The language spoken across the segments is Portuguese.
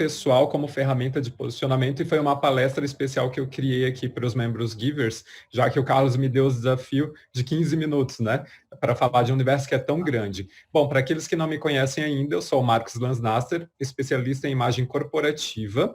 pessoal como ferramenta de posicionamento e foi uma palestra especial que eu criei aqui para os membros Givers, já que o Carlos me deu o desafio de 15 minutos, né, para falar de um universo que é tão grande. Bom, para aqueles que não me conhecem ainda, eu sou o Marcos Lansnaster, especialista em imagem corporativa,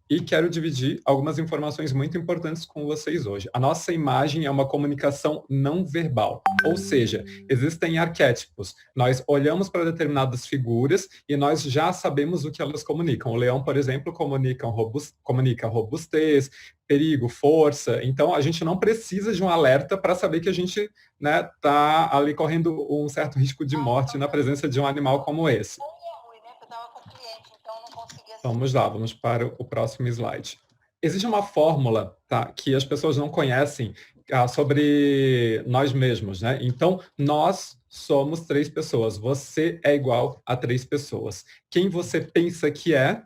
e quero dividir algumas informações muito importantes com vocês hoje. A nossa imagem é uma comunicação não verbal, ou seja, existem arquétipos. Nós olhamos para determinadas figuras e nós já sabemos o que elas comunicam. O leão, por exemplo, comunica robustez, perigo, força. Então, a gente não precisa de um alerta para saber que a gente está ali correndo um certo risco de morte na presença de um animal como esse. Vamos lá, vamos para o próximo slide. Existe uma fórmula, tá, que as pessoas não conhecem sobre nós mesmos, né? Então, nós somos 3 pessoas. Você é igual a 3 pessoas. Quem você pensa que é,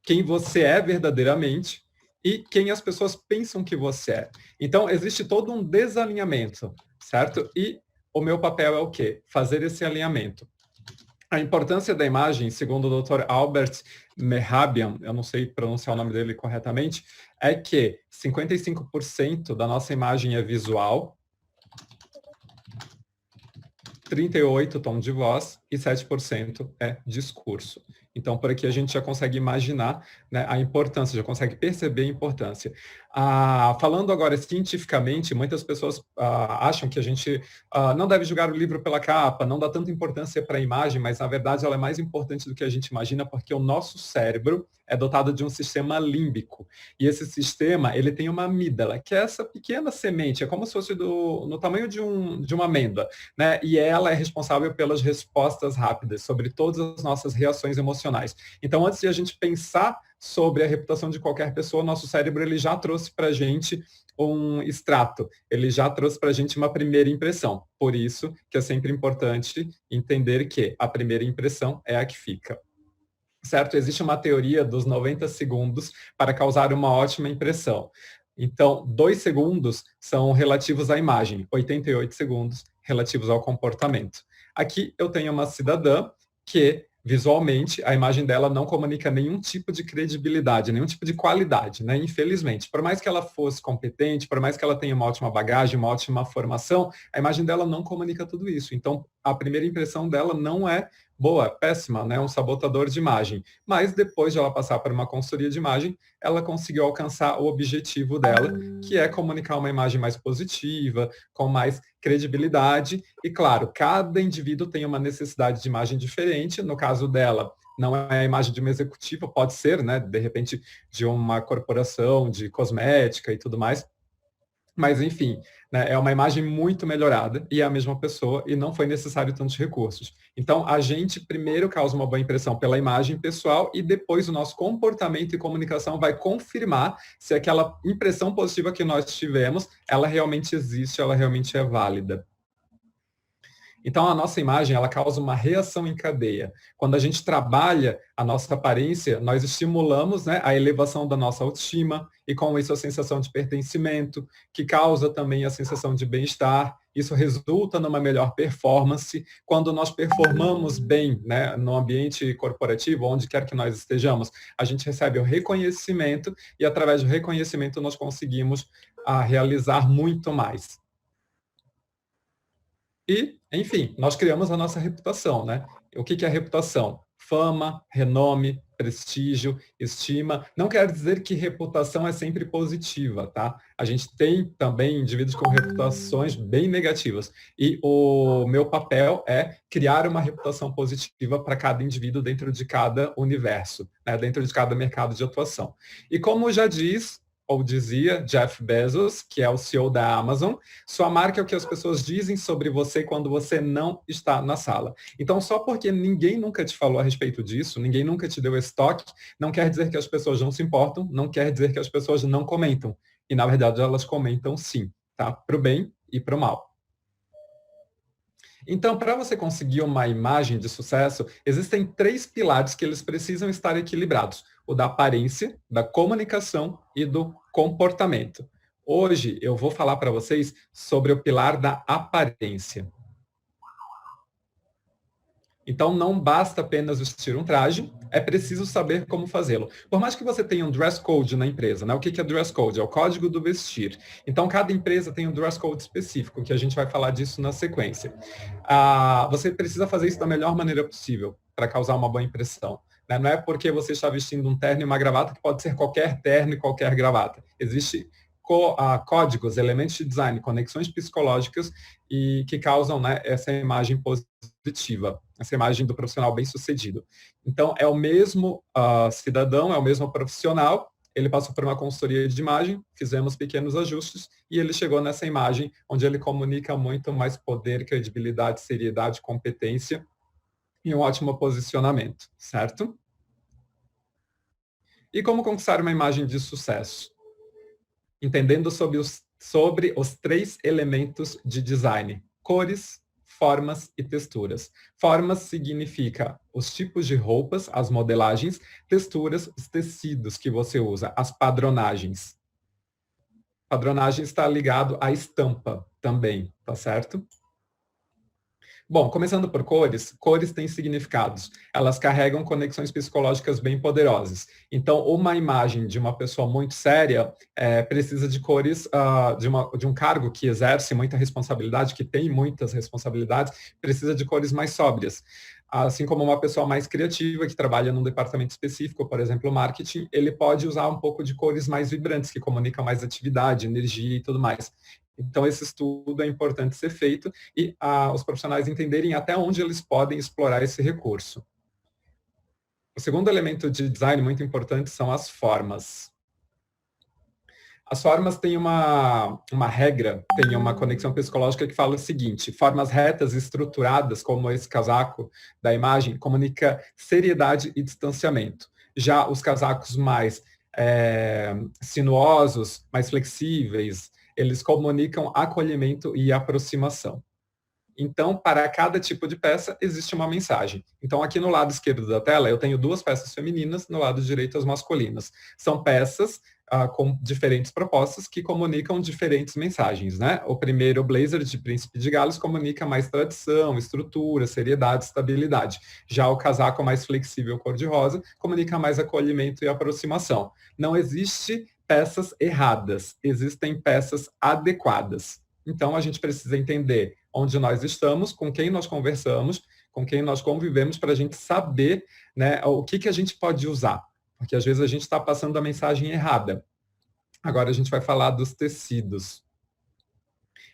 quem você é verdadeiramente e quem as pessoas pensam que você é. Então, existe todo um desalinhamento, certo? E o meu papel é o quê? Fazer esse alinhamento. A importância da imagem, segundo o Dr. Albert Mehrabian, eu não sei pronunciar o nome dele corretamente, é que 55% da nossa imagem é visual, 38% tom de voz e 7% é discurso. Então, por aqui a gente já consegue imaginar, né, a importância, já consegue perceber a importância. Falando agora cientificamente, muitas pessoas acham que a gente não deve julgar o livro pela capa, não dá tanta importância para a imagem, mas na verdade ela é mais importante do que a gente imagina, porque o nosso cérebro é dotado de um sistema límbico. E esse sistema, ele tem uma amígdala, que é essa pequena semente, é como se fosse no tamanho de uma amêndoa, né? E ela é responsável pelas respostas rápidas sobre todas as nossas reações emocionais. Então, antes de a gente pensar sobre a reputação de qualquer pessoa, nosso cérebro ele já trouxe para a gente um extrato, ele já trouxe para a gente uma primeira impressão. Por isso que é sempre importante entender que a primeira impressão é a que fica. Certo? Existe uma teoria dos 90 segundos para causar uma ótima impressão. Então, 2 segundos são relativos à imagem, 88 segundos relativos ao comportamento. Aqui eu tenho uma cidadã que, visualmente, a imagem dela não comunica nenhum tipo de credibilidade, nenhum tipo de qualidade, né? Infelizmente. Por mais que ela fosse competente, por mais que ela tenha uma ótima bagagem, uma ótima formação, a imagem dela não comunica tudo isso. Então, a primeira impressão dela não é boa, péssima, né? Um sabotador de imagem. Mas depois de ela passar por uma consultoria de imagem, ela conseguiu alcançar o objetivo dela, que é comunicar uma imagem mais positiva, com mais credibilidade. E claro, cada indivíduo tem uma necessidade de imagem diferente. No caso dela, não é a imagem de uma executiva, pode ser, né? De repente, de uma corporação, de cosmética e tudo mais. Mas, enfim, né, é uma imagem muito melhorada e é a mesma pessoa e não foi necessário tantos recursos. Então, a gente primeiro causa uma boa impressão pela imagem pessoal e depois o nosso comportamento e comunicação vai confirmar se aquela impressão positiva que nós tivemos, ela realmente existe, ela realmente é válida. Então, a nossa imagem, ela causa uma reação em cadeia. Quando a gente trabalha a nossa aparência, nós estimulamos, né, a elevação da nossa autoestima e, com isso, a sensação de pertencimento, que causa também a sensação de bem-estar. Isso resulta numa melhor performance. Quando nós performamos bem, né, no ambiente corporativo, onde quer que nós estejamos, a gente recebe o reconhecimento e, através do reconhecimento, nós conseguimos realizar muito mais. E, enfim, nós criamos a nossa reputação, né? O que é reputação? Fama, renome, prestígio, estima. Não quer dizer que reputação é sempre positiva, tá? A gente tem também indivíduos com reputações bem negativas. E o meu papel é criar uma reputação positiva para cada indivíduo dentro de cada universo, né? Dentro de cada mercado de atuação. E como já diz, ou dizia Jeff Bezos, que é o CEO da Amazon, sua marca é o que as pessoas dizem sobre você quando você não está na sala. Então, só porque ninguém nunca te falou a respeito disso, ninguém nunca te deu esse toque, não quer dizer que as pessoas não se importam, não quer dizer que as pessoas não comentam. E, na verdade, elas comentam sim, tá? Para o bem e para o mal. Então, para você conseguir uma imagem de sucesso, existem 3 pilares que eles precisam estar equilibrados: o da aparência, da comunicação e do comportamento. Hoje eu vou falar para vocês sobre o pilar da aparência. Então, não basta apenas vestir um traje, é preciso saber como fazê-lo. Por mais que você tenha um dress code na empresa, né? O que é dress code? É o código do vestir. Então, cada empresa tem um dress code específico, que a gente vai falar disso na sequência. Você precisa fazer isso da melhor maneira possível, para causar uma boa impressão. Né? Não é porque você está vestindo um terno e uma gravata que pode ser qualquer terno e qualquer gravata. Existe códigos, elementos de design, conexões psicológicas e que causam, né, essa imagem positiva, essa imagem do profissional bem-sucedido. Então, é o mesmo cidadão, é o mesmo profissional, ele passou por uma consultoria de imagem, fizemos pequenos ajustes e ele chegou nessa imagem onde ele comunica muito mais poder, credibilidade, seriedade, competência e um ótimo posicionamento, certo? E como conquistar uma imagem de sucesso? Entendendo sobre os 3 elementos de design: cores, formas e texturas. Formas significa os tipos de roupas, as modelagens, texturas, os tecidos que você usa, as padronagens. Padronagem está ligado à estampa também, tá certo? Bom, começando por cores, cores têm significados. Elas carregam conexões psicológicas bem poderosas. Então, uma imagem de uma pessoa muito séria precisa de cores, de um cargo que exerce muita responsabilidade, que tem muitas responsabilidades, precisa de cores mais sóbrias. Assim como uma pessoa mais criativa, que trabalha num departamento específico, por exemplo, marketing, ele pode usar um pouco de cores mais vibrantes, que comunicam mais atividade, energia e tudo mais. Então, esse estudo é importante ser feito e os profissionais entenderem até onde eles podem explorar esse recurso. O segundo elemento de design muito importante são as formas. As formas têm uma regra, têm uma conexão psicológica que fala o seguinte: formas retas e estruturadas, como esse casaco da imagem, comunica seriedade e distanciamento. Já os casacos mais sinuosos, mais flexíveis, eles comunicam acolhimento e aproximação. Então, para cada tipo de peça, existe uma mensagem. Então, aqui no lado esquerdo da tela, eu tenho 2 peças femininas, no lado direito as masculinas. São peças com diferentes propostas que comunicam diferentes mensagens, né? O primeiro, o blazer de Príncipe de Gales, comunica mais tradição, estrutura, seriedade, estabilidade. Já o casaco mais flexível, cor-de-rosa, comunica mais acolhimento e aproximação. Não existe peças erradas, existem peças adequadas. Então, a gente precisa entender onde nós estamos, com quem nós conversamos, com quem nós convivemos, para a gente saber, né, o que a gente pode usar. Porque às vezes a gente está passando a mensagem errada. Agora a gente vai falar dos tecidos.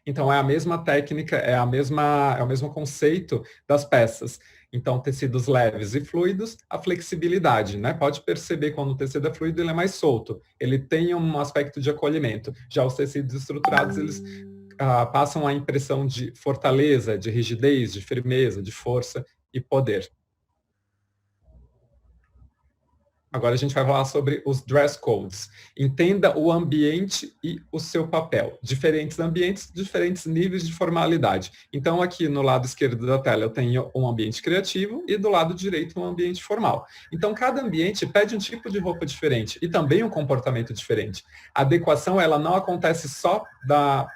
Então, é a mesma técnica, é o mesmo conceito das peças. Então, tecidos leves e fluidos, a flexibilidade, né? Pode perceber quando o tecido é fluido, ele é mais solto. Ele tem um aspecto de acolhimento. Já os tecidos estruturados, eles passam a impressão de fortaleza, de rigidez, de firmeza, de força e poder. Agora a gente vai falar sobre os dress codes. Entenda o ambiente e o seu papel. Diferentes ambientes, diferentes níveis de formalidade. Então, aqui no lado esquerdo da tela, eu tenho um ambiente criativo e do lado direito um ambiente formal. Então, cada ambiente pede um tipo de roupa diferente e também um comportamento diferente. A adequação, ela não acontece só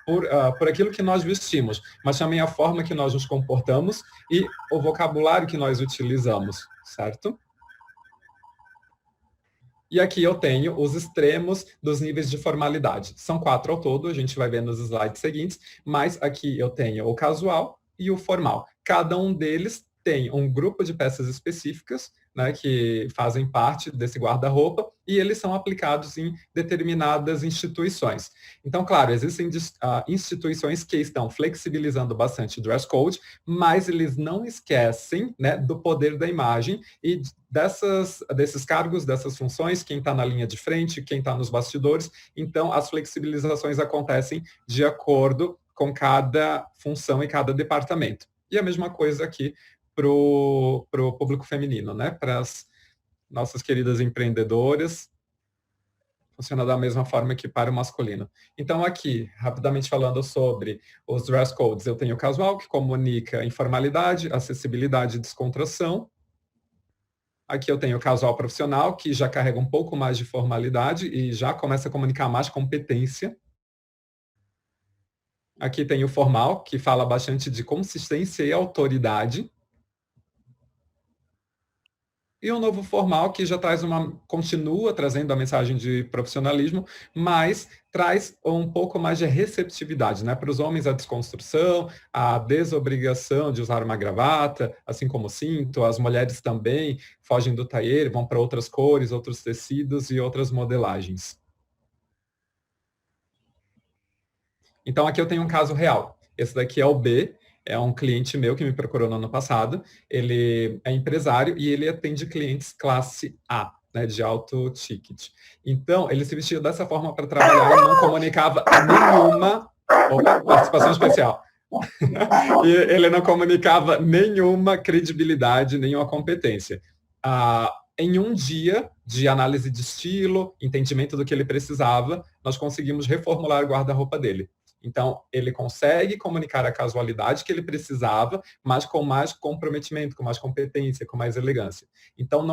por aquilo que nós vestimos, mas também a forma que nós nos comportamos e o vocabulário que nós utilizamos, certo? E aqui eu tenho os extremos dos níveis de formalidade. São 4 ao todo, a gente vai ver nos slides seguintes, mas aqui eu tenho o casual e o formal. Cada um deles tem um grupo de peças específicas, né, que fazem parte desse guarda-roupa, e eles são aplicados em determinadas instituições. Então, claro, existem instituições que estão flexibilizando bastante o dress code, mas eles não esquecem, né, do poder da imagem e desses cargos, dessas funções, quem está na linha de frente, quem está nos bastidores. Então, as flexibilizações acontecem de acordo com cada função e cada departamento. E a mesma coisa aqui para o público feminino, né? Para as nossas queridas empreendedoras, funciona da mesma forma que para o masculino. Então, aqui, rapidamente falando sobre os dress codes, eu tenho o casual, que comunica informalidade, acessibilidade e descontração. Aqui eu tenho o casual profissional, que já carrega um pouco mais de formalidade e já começa a comunicar mais competência. Aqui tem o formal, que fala bastante de consistência e autoridade. E um novo formal que já traz continua trazendo a mensagem de profissionalismo, mas traz um pouco mais de receptividade, né? Para os homens a desconstrução, a desobrigação de usar uma gravata, assim como o cinto, as mulheres também fogem do tailleur, vão para outras cores, outros tecidos e outras modelagens. Então aqui eu tenho um caso real. Esse daqui é o B, é um cliente meu que me procurou no ano passado. Ele é empresário e ele atende clientes classe A, né, de alto ticket. Então, ele se vestia dessa forma para trabalhar e não comunicava nenhuma. Opa, participação especial. E ele não comunicava nenhuma credibilidade, nenhuma competência. Em um dia de análise de estilo, entendimento do que ele precisava, nós conseguimos reformular o guarda-roupa dele. Então, ele consegue comunicar a casualidade que ele precisava, mas com mais comprometimento, com mais competência, com mais elegância. Então,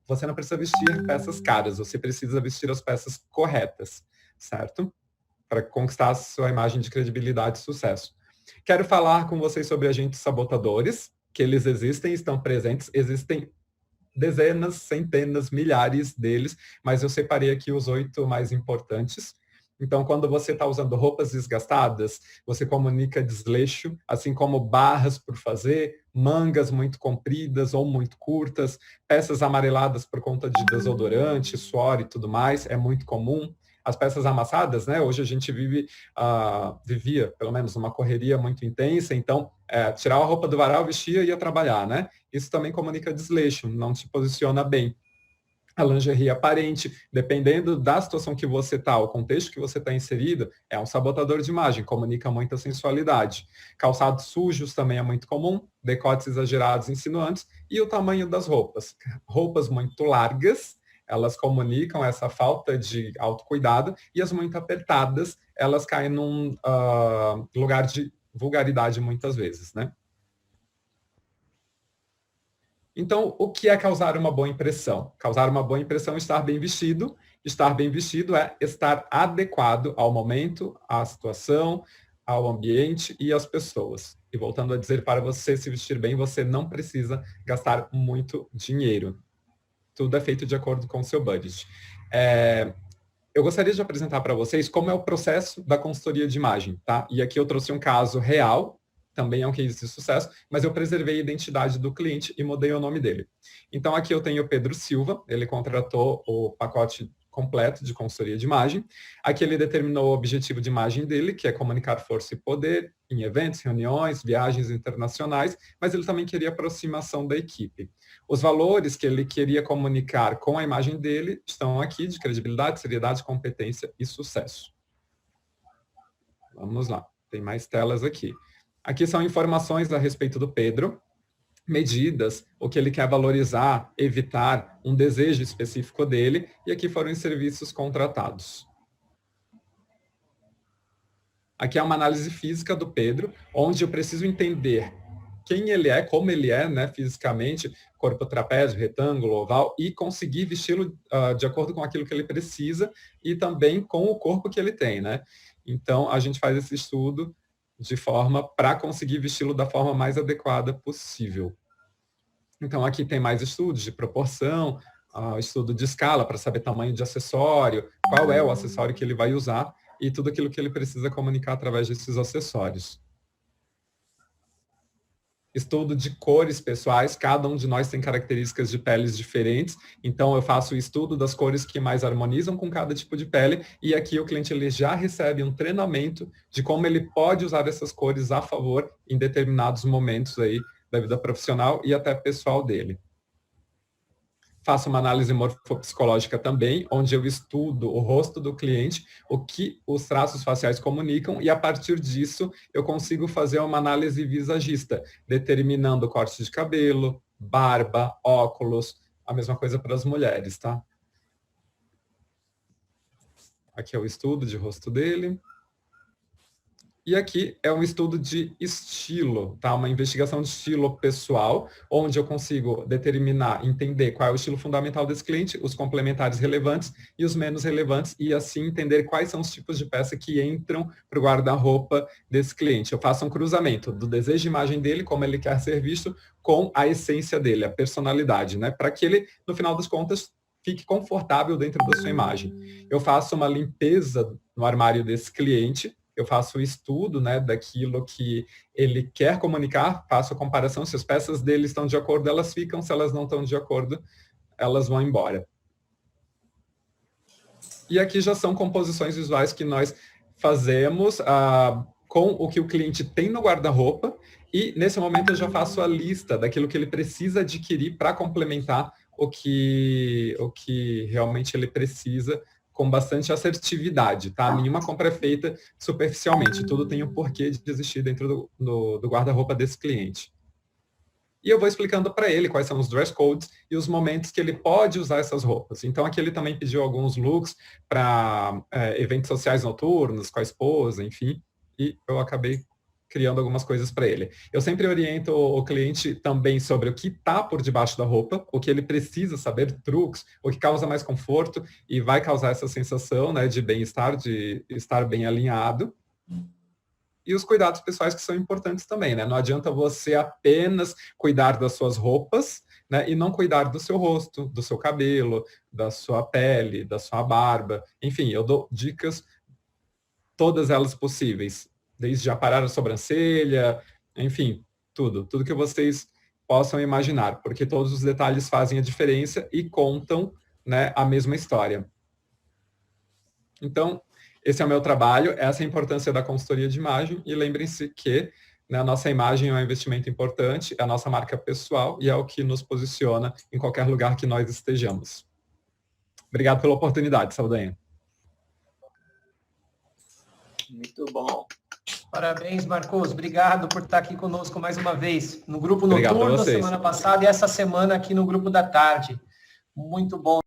você não precisa vestir peças caras, você precisa vestir as peças corretas, certo? Para conquistar a sua imagem de credibilidade e sucesso. Quero falar com vocês sobre agentes sabotadores, que eles existem, estão presentes, existem dezenas, centenas, milhares deles, mas eu separei aqui os 8 mais importantes. Então, quando você está usando roupas desgastadas, você comunica desleixo, assim como barras por fazer, mangas muito compridas ou muito curtas, peças amareladas por conta de desodorante, suor e tudo mais, é muito comum. As peças amassadas, né? Hoje a gente vivia, pelo menos, uma correria muito intensa, então, tirar a roupa do varal, vestia e ia trabalhar, né? Isso também comunica desleixo, não te posiciona bem. A lingerie aparente, dependendo da situação que você está, o contexto que você está inserido, é um sabotador de imagem, comunica muita sensualidade. Calçados sujos também é muito comum, decotes exagerados, insinuantes, e o tamanho das roupas. Roupas muito largas, elas comunicam essa falta de autocuidado, e as muito apertadas, elas caem num lugar de vulgaridade muitas vezes, né? Então, o que é causar uma boa impressão? Causar uma boa impressão é estar bem vestido. Estar bem vestido é estar adequado ao momento, à situação, ao ambiente e às pessoas. E voltando a dizer, para você se vestir bem, você não precisa gastar muito dinheiro. Tudo é feito de acordo com o seu budget. Eu gostaria de apresentar para vocês como é o processo da consultoria de imagem, tá? E aqui eu trouxe um caso real, também é um case de sucesso, mas eu preservei a identidade do cliente e mudei o nome dele. Então aqui eu tenho o Pedro Silva, ele contratou o pacote completo de consultoria de imagem. Aqui ele determinou o objetivo de imagem dele, que é comunicar força e poder em eventos, reuniões, viagens internacionais, mas ele também queria aproximação da equipe. Os valores que ele queria comunicar com a imagem dele estão aqui, de credibilidade, seriedade, competência e sucesso. Vamos lá, tem mais telas aqui. Aqui são informações a respeito do Pedro, medidas, o que ele quer valorizar, evitar, um desejo específico dele, e aqui foram os serviços contratados. Aqui é uma análise física do Pedro, onde eu preciso entender quem ele é, como ele é, né, fisicamente, corpo trapézio, retângulo, oval, e conseguir vesti-lo de acordo com aquilo que ele precisa e também com o corpo que ele tem, né? Então, a gente faz esse estudo de forma para conseguir vesti-lo da forma mais adequada possível. Então, aqui tem mais estudos de proporção, estudo de escala para saber tamanho de acessório, qual é o acessório que ele vai usar e tudo aquilo que ele precisa comunicar através desses acessórios. Estudo de cores pessoais, cada um de nós tem características de peles diferentes, então eu faço o estudo das cores que mais harmonizam com cada tipo de pele, e aqui o cliente ele já recebe um treinamento de como ele pode usar essas cores a favor em determinados momentos aí da vida profissional e até pessoal dele. Faço uma análise morfopsicológica também, onde eu estudo o rosto do cliente, o que os traços faciais comunicam, e a partir disso eu consigo fazer uma análise visagista, determinando corte de cabelo, barba, óculos, a mesma coisa para as mulheres, tá? Aqui é o estudo de rosto dele. E aqui é um estudo de estilo, tá? Uma investigação de estilo pessoal, onde eu consigo determinar, entender qual é o estilo fundamental desse cliente, os complementares relevantes e os menos relevantes, e assim entender quais são os tipos de peça que entram para o guarda-roupa desse cliente. Eu faço um cruzamento do desejo de imagem dele, como ele quer ser visto, com a essência dele, a personalidade, né? Para que ele, no final das contas, fique confortável dentro da sua imagem. Eu faço uma limpeza no armário desse cliente, eu faço o estudo, né, daquilo que ele quer comunicar, faço a comparação, se as peças dele estão de acordo, elas ficam, se elas não estão de acordo, elas vão embora. E aqui já são composições visuais que nós fazemos com o que o cliente tem no guarda-roupa, e nesse momento eu já faço a lista daquilo que ele precisa adquirir para complementar o que realmente ele precisa, com bastante assertividade, tá? Nenhuma compra é feita superficialmente, tudo tem um porquê de existir dentro do guarda-roupa desse cliente. E eu vou explicando para ele quais são os dress codes e os momentos que ele pode usar essas roupas. Então, aqui ele também pediu alguns looks para eventos sociais noturnos, com a esposa, enfim, e eu acabei criando algumas coisas para ele. Eu sempre oriento o cliente também sobre o que está por debaixo da roupa, o que ele precisa saber, truques, o que causa mais conforto e vai causar essa sensação, né, de bem-estar, de estar bem alinhado. E os cuidados pessoais que são importantes também, né? Não adianta você apenas cuidar das suas roupas, né, e não cuidar do seu rosto, do seu cabelo, da sua pele, da sua barba. Enfim, eu dou dicas, todas elas possíveis, desde aparar a sobrancelha, enfim, tudo que vocês possam imaginar, porque todos os detalhes fazem a diferença e contam, né, a mesma história. Então, esse é o meu trabalho, essa é a importância da consultoria de imagem, e lembrem-se que, né, a nossa imagem é um investimento importante, é a nossa marca pessoal e é o que nos posiciona em qualquer lugar que nós estejamos. Obrigado pela oportunidade, Saldanha. Muito bom. Parabéns, Marcos. Obrigado por estar aqui conosco mais uma vez no grupo Obrigado noturno semana passada e essa semana aqui no grupo da tarde. Muito bom.